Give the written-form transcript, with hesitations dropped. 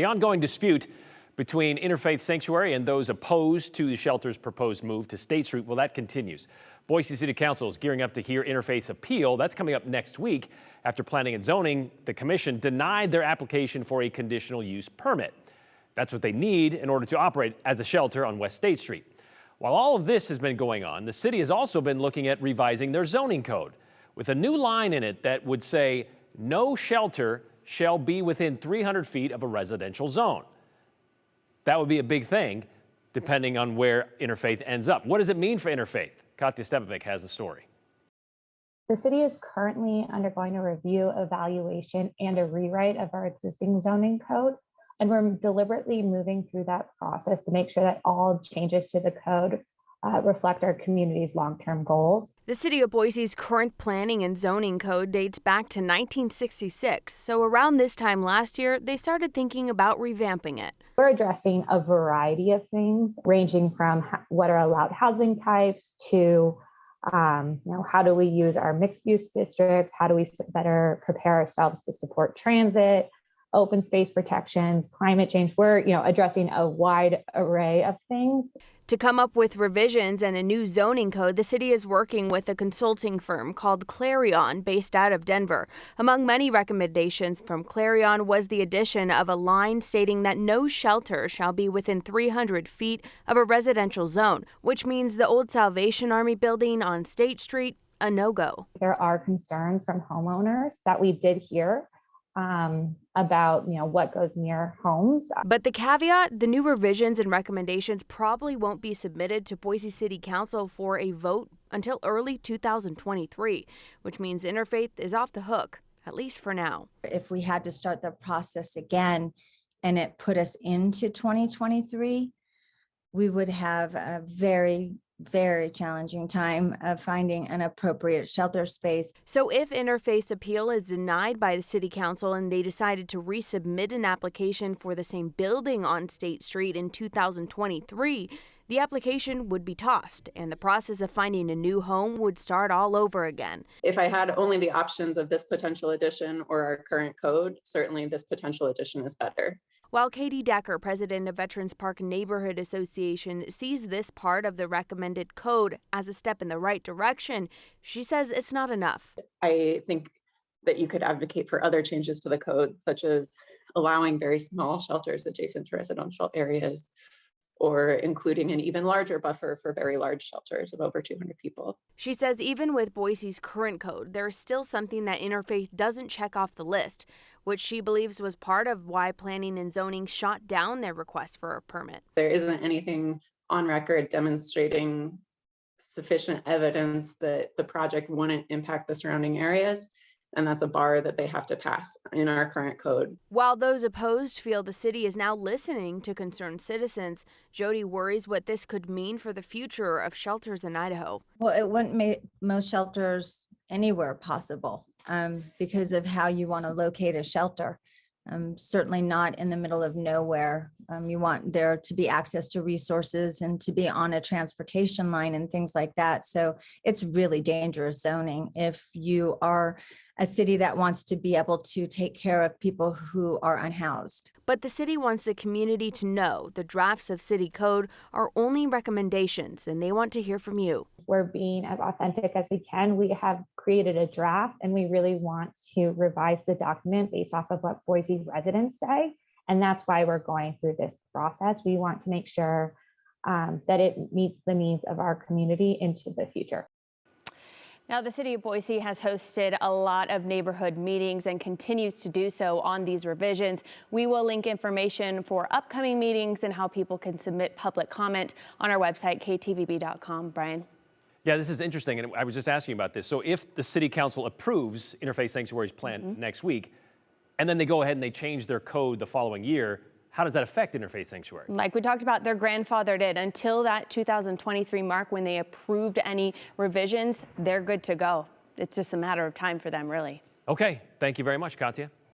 The ongoing dispute between Interfaith Sanctuary and those opposed to the shelter's proposed move to State Street, well, that continues. Boise City Council is gearing up to hear Interfaith's appeal. That's coming up next week. After Planning and Zoning, the commission denied their application for a conditional use permit. That's what they need in order to operate as a shelter on West State Street. While all of this has been going on, the city has also been looking at revising their zoning code with a new line in it that would say no shelter shall be within 300 feet of a residential zone. That would be a big thing depending on where Interfaith ends up. What does it mean for Interfaith? Katya Stepovic has the story. The city is currently undergoing a review, evaluation, and a rewrite of our existing zoning code. And we're deliberately moving through that process to make sure that all changes to the code reflect our community's long-term goals. The City of Boise's current planning and zoning code dates back to 1966. So around this time last year, they started thinking about revamping it. We're addressing a variety of things, ranging from what are allowed housing types to how do we use our mixed-use districts? How do we better prepare ourselves to support transit, open space protections, climate change? We're addressing a wide array of things. To come up with revisions and a new zoning code, the city is working with a consulting firm called Clarion based out of Denver. Among many recommendations from Clarion was the addition of a line stating that no shelter shall be within 300 feet of a residential zone, which means the old Salvation Army building on State Street, a no-go. There are concerns from homeowners that we did hear about what goes near homes. But the caveat, the new revisions and recommendations probably won't be submitted to Boise City Council for a vote until early 2023, which means Interfaith is off the hook, at least for now. If we had to start the process again and it put us into 2023, we would have a very challenging time of finding an appropriate shelter space. So if Interfaith's appeal is denied by the city council and they decided to resubmit an application for the same building on State Street in 2023, the application would be tossed and the process of finding a new home would start all over again. If I had only the options of this potential addition or our current code, certainly this potential addition is better. While Katie Decker, president of Veterans Park Neighborhood Association, sees this part of the recommended code as a step in the right direction, she says it's not enough. I think that you could advocate for other changes to the code, such as allowing very small shelters adjacent to residential areas, or including an even larger buffer for very large shelters of over 200 people. She says even with Boise's current code, there is still something that Interfaith doesn't check off the list, which she believes was part of why Planning and Zoning shot down their request for a permit. There isn't anything on record demonstrating sufficient evidence that the project wouldn't impact the surrounding areas. And that's a bar that they have to pass in our current code. While those opposed feel the city is now listening to concerned citizens, Jody worries what this could mean for the future of shelters in Idaho. Well, it wouldn't make most shelters anywhere possible because of how you want to locate a shelter. Certainly not in the middle of nowhere. You want there to be access to resources and to be on a transportation line and things like that. So it's really dangerous zoning if you are a city that wants to be able to take care of people who are unhoused. But the city wants the community to know the drafts of city code are only recommendations and they want to hear from you. We're being as authentic as we can. We have created a draft and we really want to revise the document based off of what Boise residents say. And that's why we're going through this process. We want to make sure that it meets the needs of our community into the future. Now, the City of Boise has hosted a lot of neighborhood meetings and continues to do so on these revisions. We will link information for upcoming meetings and how people can submit public comment on our website, ktvb.com. Brian. Yeah, this is interesting, and I was just asking about this. So if the city council approves Interfaith Sanctuary's plan next week, and then they go ahead and they change their code the following year, how does that affect Interfaith Sanctuary? Like we talked about, their grandfathered in until that 2023 mark when they approved any revisions. They're good to go. It's just a matter of time for them, really. Okay, thank you very much, Katya.